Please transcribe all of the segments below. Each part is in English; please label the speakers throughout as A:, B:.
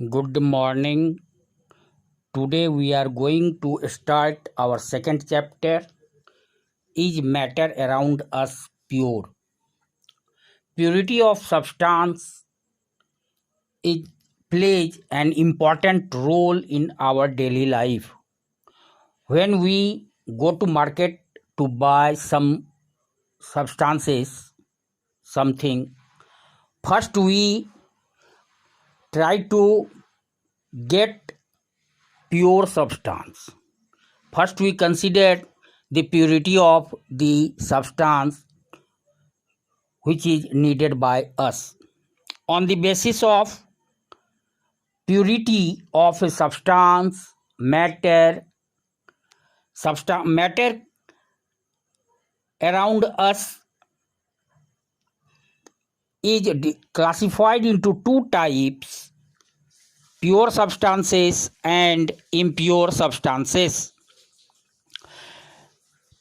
A: Good morning. Today we are going to start our second chapter. Is matter around us pure? Purity of substance is, plays an important role in our daily life. When we go to market to buy some substances, something, first we try to get pure substance. First, we consider the purity of the substance which is needed by us. On the basis of purity of a matter around us is classified into two types: pure substances and impure substances.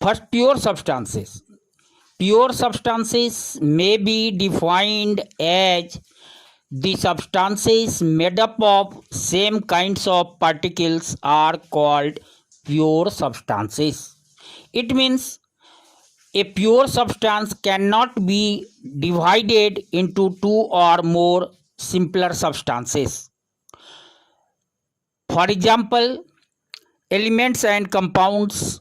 A: First, pure substances. Pure substances may be defined as the substances made up of same kinds of particles are called pure substances. It means a pure substance cannot be divided into two or more simpler substances. For example, elements and compounds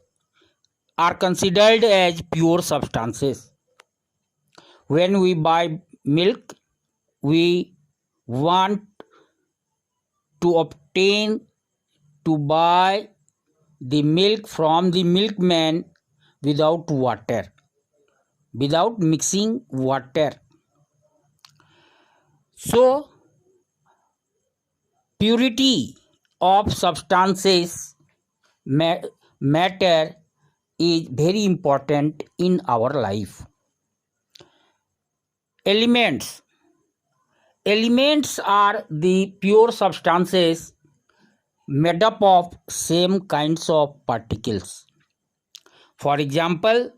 A: are considered as pure substances. When we buy milk, we want to obtain to buy the milk from the milkman without water, without mixing water. So, purity of substances matter is very important in our life. Elements. Elements are the pure substances made up of same kinds of particles. For example,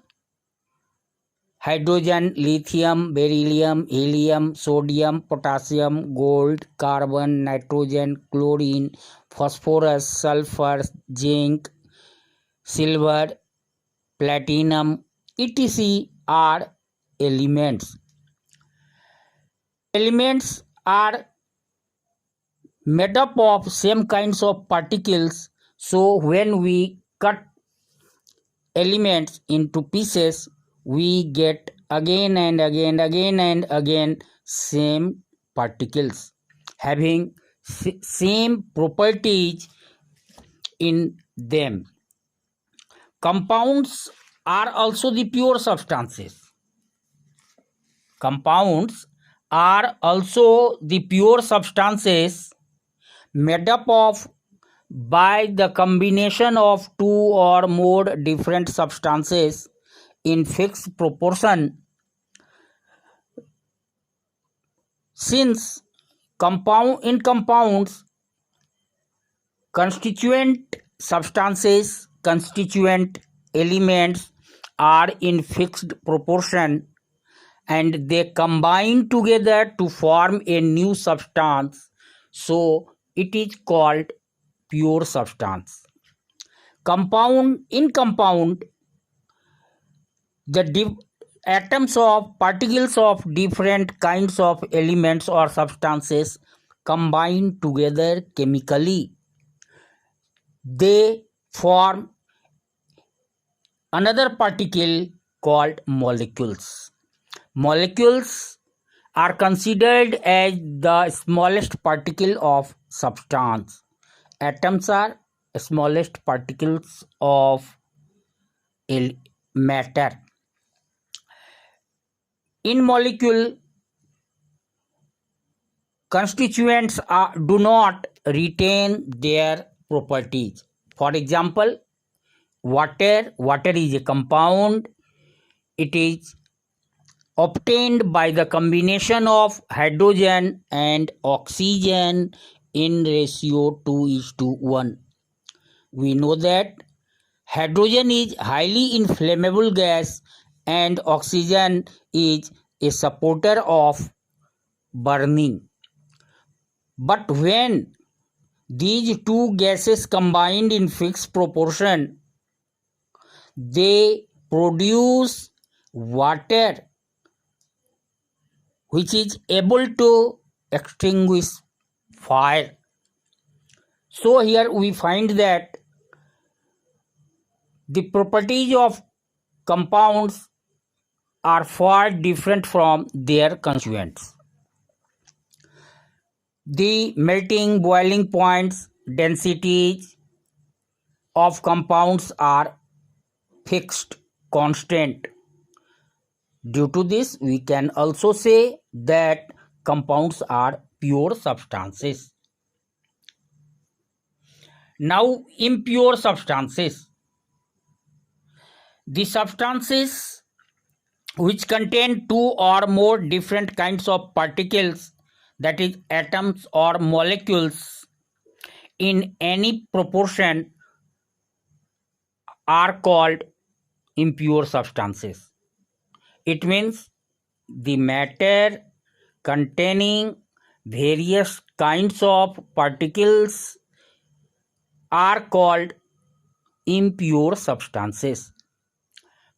A: hydrogen, lithium, beryllium, helium, sodium, potassium, gold, carbon, nitrogen, chlorine, phosphorus, sulfur, zinc, silver, platinum, etc. are elements. Elements are made up of same kinds of particles, so when we cut elements into pieces, we get again and again same particles having same properties in them. Compounds are also the pure substances. Compounds are also the pure substances made up of by the combination of two or more different substances in fixed proportion. Since compounds, constituent substances, constituent elements are in fixed proportion and they combine together to form a new substance, so it is called pure substance. In compound, the atoms of particles of different kinds of elements or substances combine together chemically. They form another particle called molecules. Molecules are considered as the smallest particle of substance. Atoms are smallest particles of matter. In molecule, constituents do not retain their properties. For example, water is a compound. It is obtained by the combination of hydrogen and oxygen in ratio 2:1. We know that hydrogen is highly inflammable gas and oxygen is a supporter of burning. But when these two gases combined in fixed proportion, they produce water which is able to extinguish fire. So here we find that the properties of compounds are far different from their constituents. The melting boiling points, densities of compounds are fixed, constant. Due to this, we can also say that compounds are pure substances. Now, impure substances. The substances which contain two or more different kinds of particles, that is, atoms or molecules, in any proportion are called impure substances. It means the matter containing various kinds of particles are called impure substances.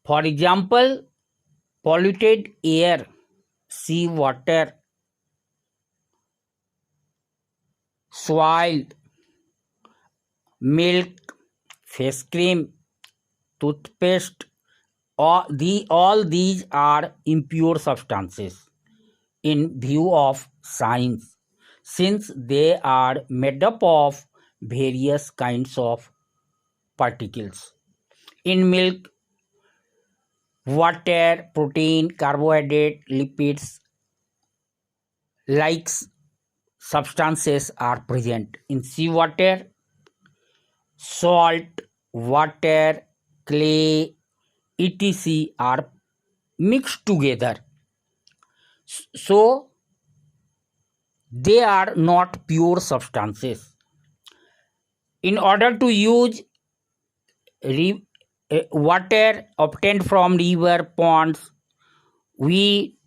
A: For example, polluted air, sea water, soil, milk, face cream, toothpaste, all these are impure substances in view of science, since they are made up of various kinds of particles. In milk, water, protein, carbohydrate, lipids, like substances are present. In seawater, salt, water, clay, etc. are mixed together. So, they are not pure substances. In order to use water obtained from river, ponds, we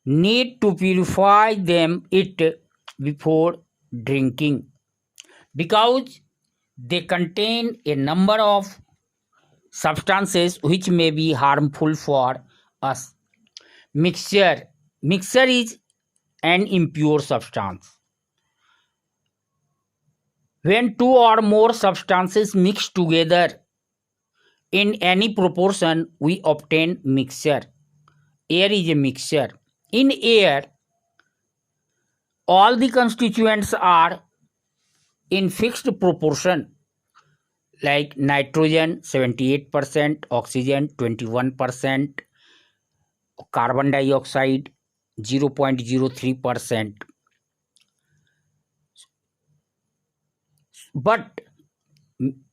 A: need to purify it before drinking, because they contain a number of substances which may be harmful for us. Mixture is an impure substance. When two or more substances mix together in any proportion, we obtain mixture. Air is a mixture. In air, all the constituents are in fixed proportion, like nitrogen 78%, oxygen 21%, carbon dioxide 0.03%. But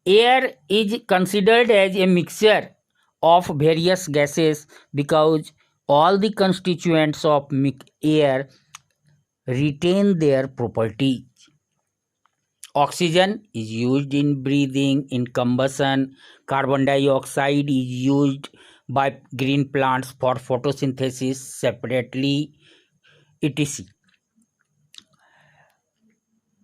A: air is considered as a mixture of various gases because all the constituents of air retain their properties. Oxygen is used in breathing, in combustion. Carbon dioxide is used by green plants for photosynthesis separately, etc.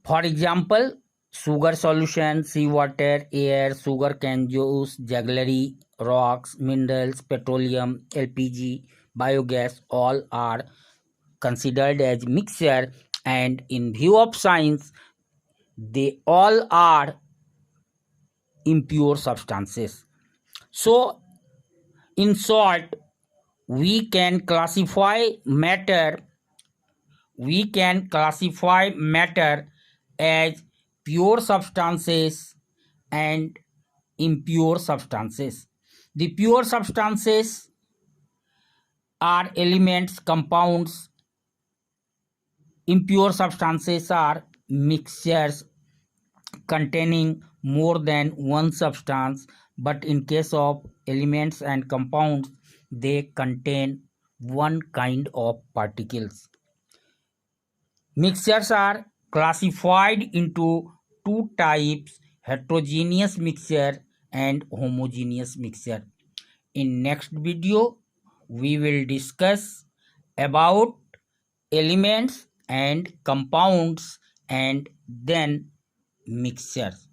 A: For example, sugar solution, seawater, air, sugar cane juice, jaggery, rocks, minerals, petroleum, LPG, biogas, all are considered as mixture, and in view of science, they all are impure substances. So, in short, we can classify matter as pure substances and impure substances. The pure substances are elements, compounds. Impure substances are mixtures containing more than one substance, but in case of elements and compounds, they contain one kind of particles. Mixtures are classified into two types: heterogeneous mixture and homogeneous mixture. In next video, we will discuss about elements and compounds and then mixtures.